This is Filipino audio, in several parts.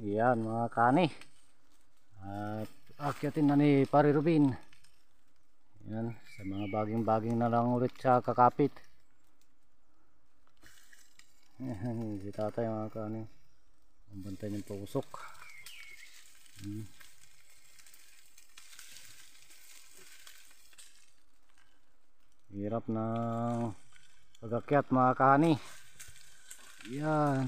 Yan mga kani. At akyatin na ni Pare Rubin. Yan, sa mga baging-baging na lang ulit sa kakapit. Yan, si tatay mga kani. Ang bantay niyang pausok. Hirap ng pag-akyat mga kani. Yan.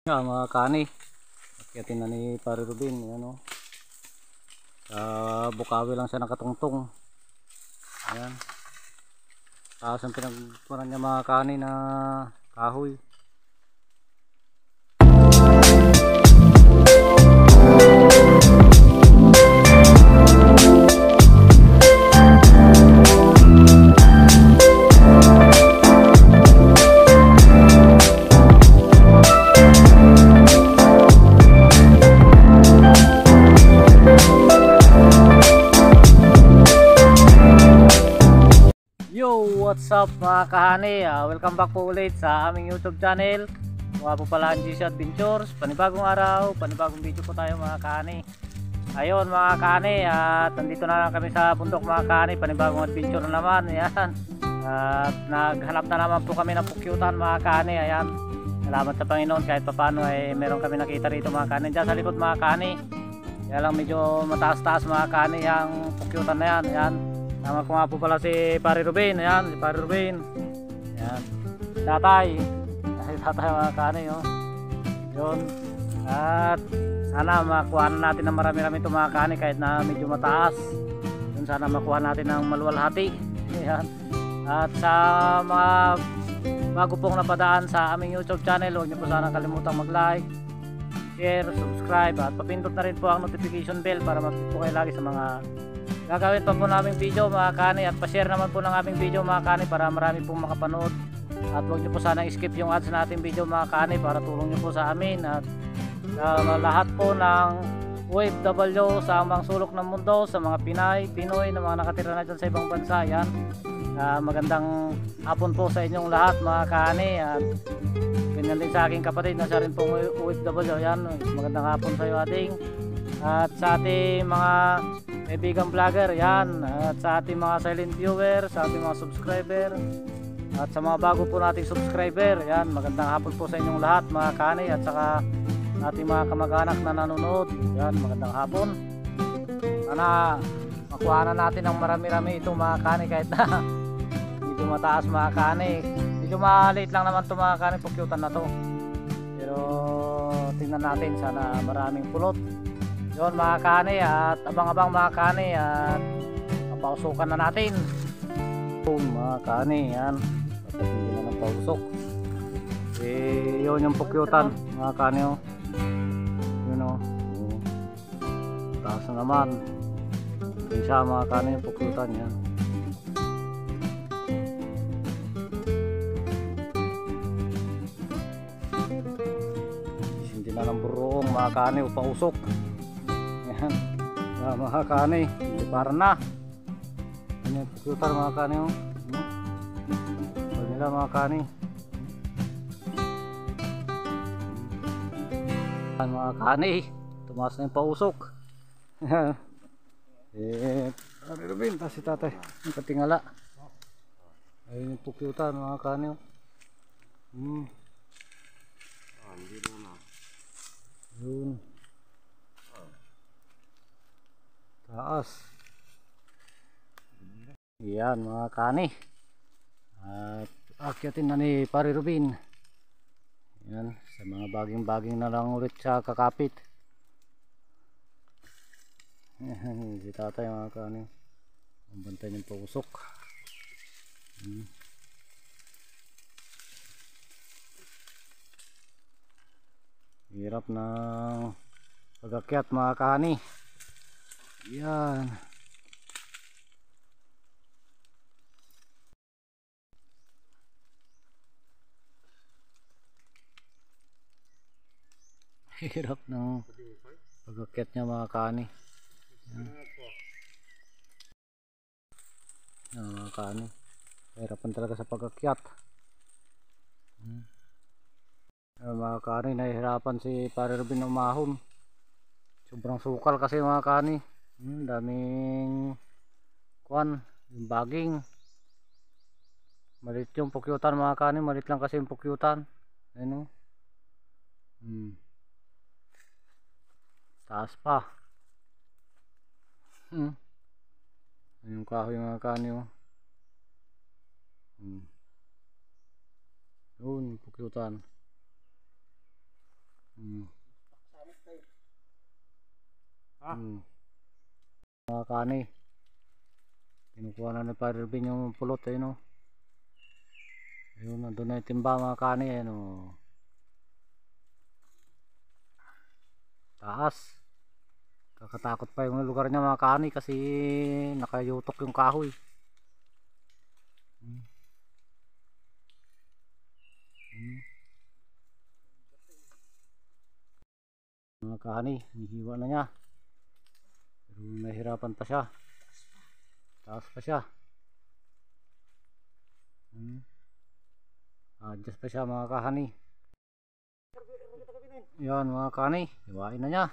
Yan mga kani. Akyatin na ni Pare Rubin. Yan o. Sa Bukawi lang siya nakatungtong. Ayan. Taas ang pinagpunan niya mga kani na kahoy. What's up mga kahani, welcome back po ulit sa aming YouTube channel. Mga po pala ang GC Adventures. Panibagong araw, panibagong video po tayo mga kahani. Ayun mga kahani, at nandito na lang kami sa bundok mga kahani. Panibagong adventure na naman. Ayan. At naghanap na naman po kami ng pukyutan mga kahani. Ayan. Salamat sa Panginoon kahit paano ay meron kami nakita rito mga kahani. Diyan sa likod mga kahani. Kaya lang medyo mataas-taas mga kahani yung pukyutan na yan. Ayan. Tama ko nga po pala si Pare Rubin. Ayan, si Pare Rubin. Ayan. Tatay. Tatay mga kani, oh. Yun. At sana makuha natin ng marami-rami itong mga kani kahit na medyo mataas. Yun, sana makuha natin ng maluwalhati. Ayan. At sa mga bago pong napadaan sa aming YouTube channel, huwag niyo po sana kalimutang mag-like, share, subscribe at papindot na rin po ang notification bell para mag-update po kayo lagi sa mga gagawin pa po naming video mga kani, at pa-share naman po ng aming video mga kani para marami pong makapanood. At huwag nyo po sana skip yung ads natin video mga kani para tulong nyo po sa amin at lahat po ng OFW sa amang sulok ng mundo, sa mga Pinoy na mga nakatira na dyan sa ibang bansa. Yan, magandang hapon po sa inyong lahat mga kani, at ganyan din sa aking kapatid na siya rin pong OFW. Yan, magandang hapon sa iyo ating, at sa ating mga kaibigang vlogger, yan, at sa ating mga silent viewer, sa ating mga subscriber, at sa mga bago po nating subscriber, yan, magandang hapon po sa inyong lahat mga kani, at saka ating mga kamag-anak na nanonood, yan, magandang hapon. Sana makuha na natin ng marami-rami itong mga kani kahit na medyo mataas mga kani. Medyo maliit lang naman itong mga kani, pukyutan na to, pero tingnan natin, sana maraming pulot. Yun mga kani, at abang-abang mga kani, at papausukan na natin. Yun mga kani, yan, papagin na ng pausok. Yun yung pukyutan mga kani, oh. Yun o, taas na naman. Yun siya mga kani yung pukyutan yan. Hindi na ng buruong mga kani, pausok. Yan, mga kani, para na. Ano yung pukyutan mga kani, oh. Pag nila mga kani. Yan mga kani, tumaas na yung pausok. Pare Rubin, si tatay yung katingala. Ayun yung pukyutan mga kani, oh. Yun, taas. Yan mga kani, at akyatin na ni Pare Rubin. Yan, sa mga baging-baging na lang ulit sa kakapit. Yan, si tatay mga kani, ang bantay niyang pausok. Hirap ng pag-akyat mga kani. Yan. Hirap ng pag-akyat niya mga kani. Yan mga kani, hirapan talaga sa pag-akyat. Mga kani, nahihirapan si Pare Ruben ng umahon. Sobrang sukal kasi mga kani. Daming kuan, yung baging. Malit yung pukyutan mga kani, malit lang kasi yung pukyutan. Ayun o. Taas pa. Yung kahoy mga kani o. Yun, yung pukyutan. Mga kani, kinukuha na ni Pare Ruben yung pulot. Ayun o. Ayun, nandun na yung timba mga kani. Ayun o. Taas. Kakatakot pa yung lugar niya mga kani kasi nakayutok yung kahoy. Mga kani, hinihiwa na niya. Pero nahirapan pa siya. Taas pa siya. Adjust pa siya mga kahani. Yan mga kani, hiwain na niya.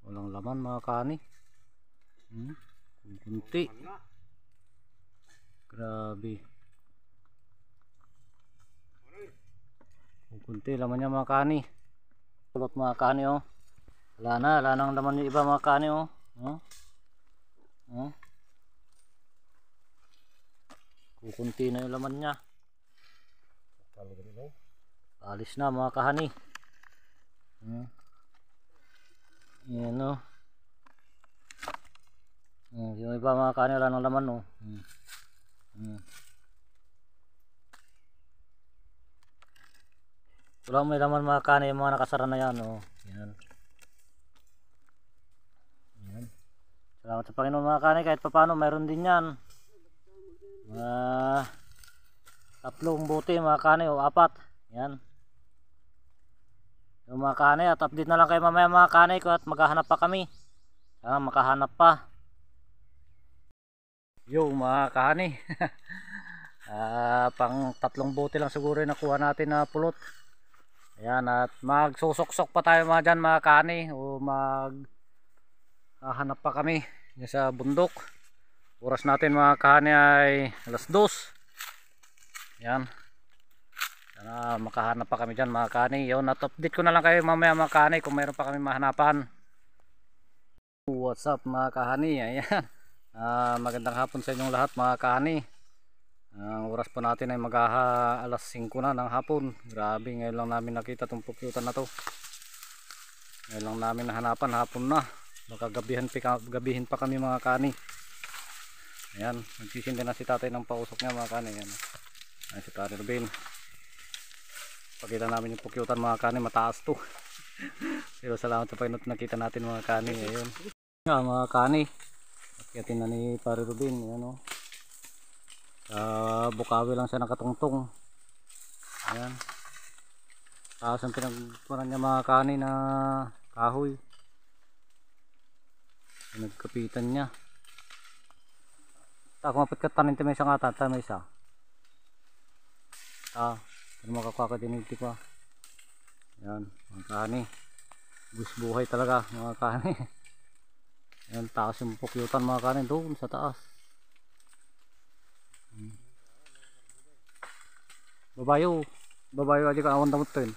Walang laman mga kani. Kunti. Grabe. Kunti laman niya mga kani. Pulot mga kani oh. Wala nang laman yung iba mga kani oh. Kukunti na yung laman niya. Alis na mga kahani. Yan o. Yung iba mga kahani wala nang laman o. Wala may laman mga kahani yung mga nakasara na yan o. Yan. Salamat sa Panginoon mga kahani, kahit papano mayroon din yan. 3 buti mga kahani o 4. Yan. Yung mga kahani, at update na lang kayo mamaya mga kahani ko at maghahanap pa kami. Makahanap pa. Yung mga kahani. Pang 3 buti lang siguro yung nakuha natin na pulot. Ayan, at magsusuksok pa tayo mga dyan mga kahani, o maghahanap pa kami dyan sa bundok. Oras natin mga kahani ay 2:00. Ayan. Sana makahanap pa kami dyan mga kahani. Yun, at update ko na lang kayo mamaya mga kahani kung mayroon pa kami mahanapan. What's up mga kahani. Ayan. Magandang hapon sa inyong lahat mga kahani. Ang oras po natin ay alas 5 na ng hapon. Grabe, ngayon lang namin nakita itong pukyutan na to. Ngayon lang namin nahanapan, hapon na. Baka gabihin pa kami mga kahani. Ayan, nagsisindi na si tatay ng pausok niya mga kahani. Ayan, si Pare Ruben. Pakita namin yung pukyutan mga kahani, mataas to. Pero salamat sa Panginoon, nakita natin mga kahani. Ayun mga kahani, akiyatin na ni Pare Ruben. Ayan o. Bukawi lang siya nakatungtong. Ayan. Taas ang pinagpunan niya mga kahani na kahoy. Nagkapitan niya. Kumapit ka tanin tayo may isang ata, may isa. Pero makakuha ka din ito pa. Ayan, mga kahani. Buhay talaga mga kahani. Ayan, taas yung pukyutan mga kahani doon sa taas. Babayo aja ka awan damot to yun.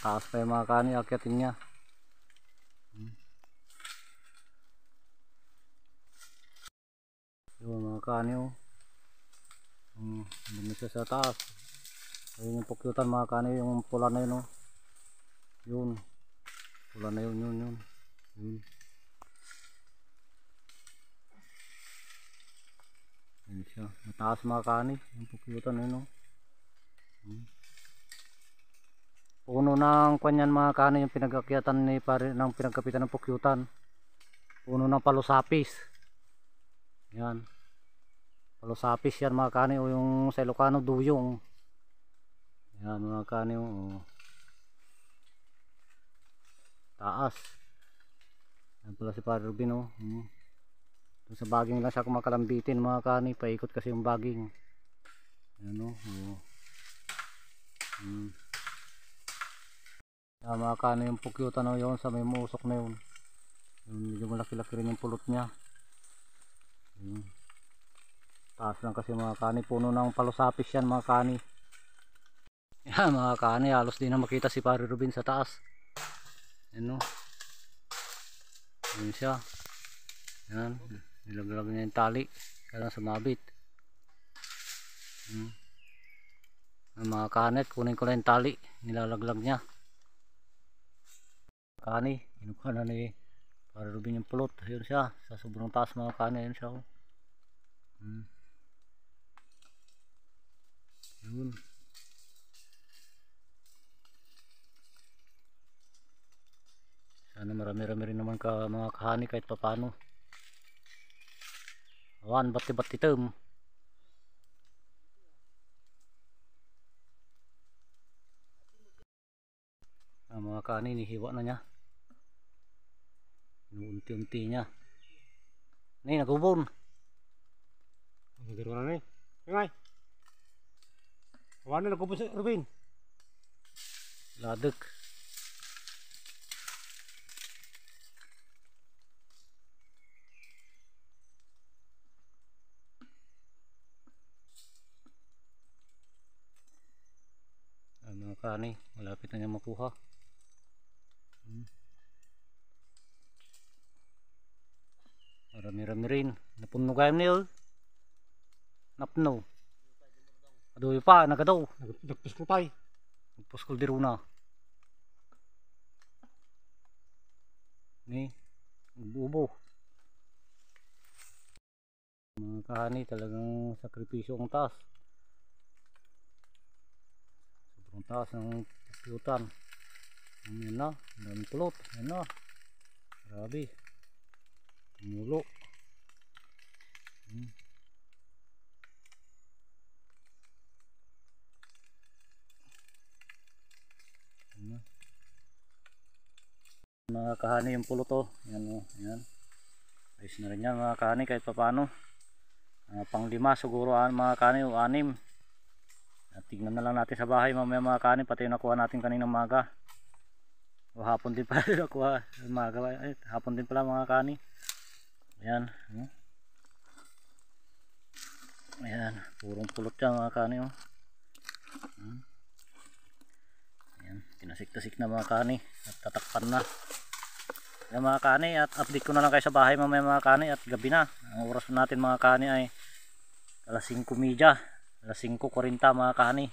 Taas pa yung mga kahani, akyatin niya. Yun mga kahani oh. Dumi siya sa taas. Ayun yung pukyutan mga kahani, yung pula na yun oh. Yun. Pula na yun. Yun. Ayun siya. Mataas mga kahani, yung pukyutan na yun oh. Puno ng kanyan mga kahani yung pinagakyatan ni Pare ng pinagkapitan ng pukyutan. Puno ng palusapis. Yan. Palusapis yan mga kahani o yung sa Ilocano duyong. Yan mga kahani o. Taas. Yan pala si Padre Rubin, oh. Doon sa baging lang siya kumakalambitin mga kani, paikot kasi yung baging. Yan, oh. Mga kani yung pukyutan na yun sa may musok na yun. Medyo malaki-laki rin yung pulot niya. Taas lang kasi mga kani, puno ng palusapis yan mga kani. Yan mga kani, halos di na makita si Padre Rubin sa taas. Yan, oh. Yan siya. Yan, nilaglag niya yung tali kaya sumabit. Ang mga kanet, kunin ko na yung tali, nilalaglag niya. Kani, kinukuha na ni Padre Rubin yung pulot. Ayun siya, sa sobrang taas mga kani. Ayun siya, oh. Ayun. Sana marami-rami rin naman mga kahani kahit papano. Awan, bati-bati tem. Ang mga kahani, nihiwa na niya. Unti-unti niya. Ni, nagubon. Nagiro na ni. Ngay. Awan na nagubon si Rubin. Ladek. Ang mga kahani, malapit na niya makuha. Marami-rami rin. Napuno kayo niyo. Napno. Adoy pa, nagadaw. Nagpuskul pay. Nagpuskul di runa. Ni, bubo. Mga kahani, talagang sakripisyo ang taas. Sobrang taas ng pukyutan. Yan na, daming pulot. Yan na. Grabe. Mulo. Mga kahani yung pulot, oh. Yan, oh. Yan. Ayos na rin yan mga kahani kahit papano. Pang 5 siguro mga kahani o 6. Tignan na lang natin sa bahay mamaya mga kahani, pati yung nakuha natin kaninang maga. O hapon din pala nakuha maga. Hapon din pala mga kahani. Ayan. Ayan, purong pulot yan mga kani, oh. Ayan, tinasik-tasik na mga kani at tatakpan na. Ayan mga kani, at update ko na lang kayo sa bahay mamaya mga kani at gabi na. Ang oras natin mga kani ay alas 5:30, alas 5:40 mga kani.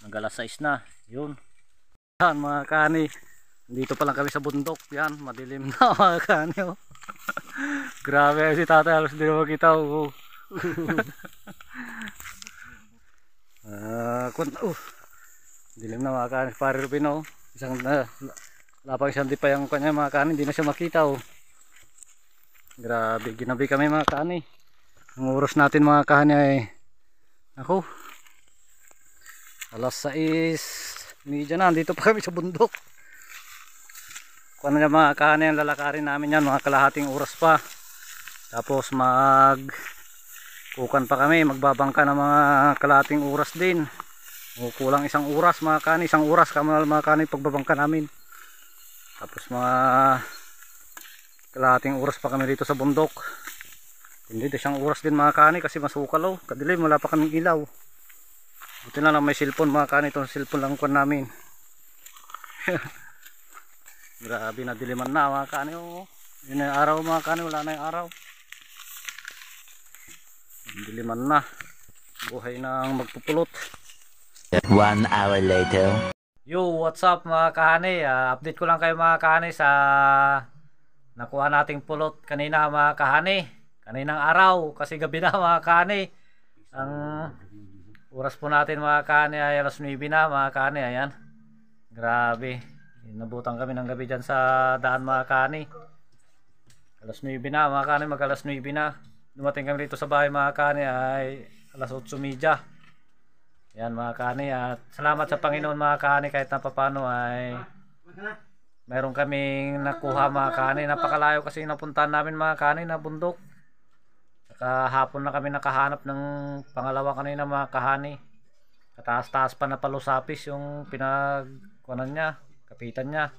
Nag alas 6 na, yun. Ayan mga kani, dito pa lang kami sa bundok. Yan, madilim na mga kani, oh. Grabe si tatay, halos di na makita, oh. Dilim na mga kanin, Padre Rubin, oh. Lapang isang di pa yung kanya mga kanin, hindi na siya makita, oh. Grabe, ginabi kami mga kanin. Ang oras natin mga kanin ay ako, alas 6:30 na, dito pa kami sa bundok. Kung ano mga kanin, ang lalakarin namin yan, mga kalahating oras pa. Tapos kukan pa kami, magbabangka ng mga kalahating oras din. Kulang 1 oras mga kanin, 1 oras kamal mga kanin pagbabangka namin. Tapos mga kalahating oras pa kami dito sa bundok. Hindi, 1 oras din mga kanin kasi masukal, oh. Kadilim, wala pa kaming ilaw. Buti na lang may cellphone mga kanin, itong cellphone lang kuan namin. Grabe na diliman na mga kanin, oh. Yun na yung araw mga kanin, wala na yung araw. Diliman na. Buhay ng magpupulot. 1 hour later. Yo, what's up mga kahani? Update ko lang kayo mga kahani sa nakuha nating pulot kanina mga kahani. Kaninang araw kasi gabi na mga kahani. Ang oras po natin mga kahani ay alas 9 na mga kahani. Ayan. Grabe. Nabutan kami ng gabi dyan sa daan mga kahani. Alas 9 na mga kahani, mag alas 9 na. Dumating kami dito sa bahay mga kahani ay alas 8:30. Yan mga kahani, at salamat sa Panginoon mga kahani kahit na papano ay meron kaming nakuha mga kani. Napakalayo kasi napuntahan namin mga kani na bundok. Saka hapon na kami nakahanap ng pangalawa kanina mga kahani. Kataas-taas pa na palusapis yung pinagkuhanan niya, kapitan niya.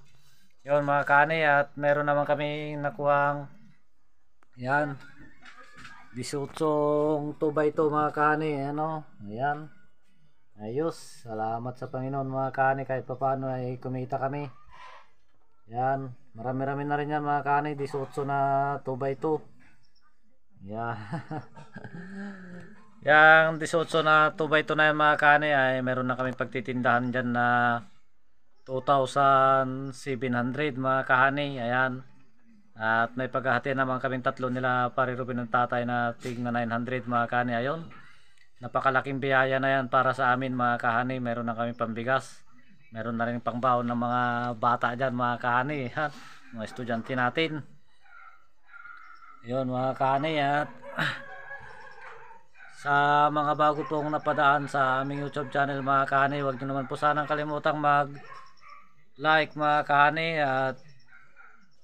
Yun mga kani, at meron naman kami nakuhang yan 18 2x2 mga kani, ano, ayan. Ayos, salamat sa Panginoon mga kani, kahit papaano ay kumita kami. Yan, marami-rami na rin yan mga kani, 18 na 2x2. Yan. Yang 18 na 2x2 na yan mga kani ay meron na kami pagtitindahan dyan na 2,700 mga kahani. Ayan. At may paghahati naman kaming tatlo nila pare Ruben ng tatay na tig na 900 mga kahani. Ayun. Napakalaking biyaya na yan para sa amin mga kahani. Meron na kami pambigas. Meron na rin pangbaon ng mga bata dyan mga kahani. Ayan. Mga estudyante natin. Ayun mga kahani. At sa mga bago pong napadaan sa aming YouTube channel mga kahani, huwag nyo naman po sanang kalimutang mag like mga kahani, at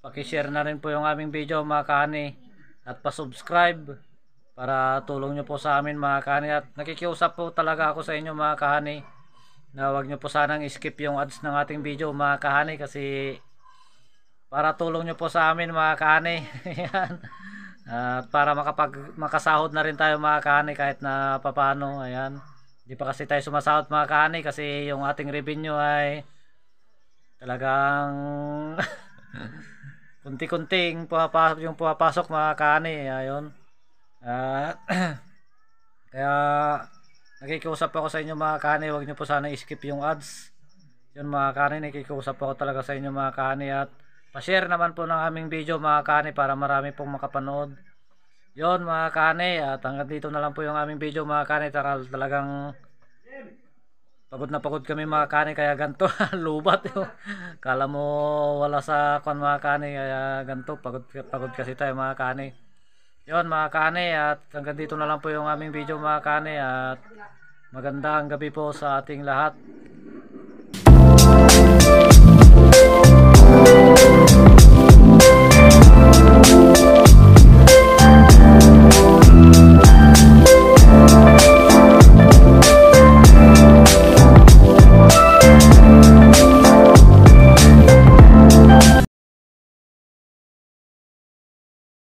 pakishare na rin po yung aming video mga kahani, at pasubscribe para tulong nyo po sa amin mga kahani. At nakikiusap po talaga ako sa inyo mga kahani na huwag nyo po sanang skip yung ads ng ating video mga kahani, kasi para tulong nyo po sa amin mga kahani. Yan. At para makasahod na rin tayo mga kahani kahit na papano. Ayan. Hindi pa kasi tayo sumasahod mga kahani kasi yung ating revenue ay talagang kunti-kunting pumapasok mga kahani. Ayun. Kaya nakikiusap ako sa inyo mga kahani, huwag nyo po sana i-skip yung ads. Yun mga kahani, nakikiusap ako talaga sa inyo mga kahani, at pa-share naman po ng aming video mga kahani para marami pong makapanood. Yun mga kahani, at hanggang dito na lang po yung aming video mga kahani. Talagang pagod na pagod kami mga kahani, kaya ganito lubat yun. Kala mo wala sa kwan mga kahani, kaya ganito pagod kasi tayo mga kahani. Yun mga kahani, at hanggang dito na lang po yung aming video mga kahani, at magandang gabi po sa ating lahat.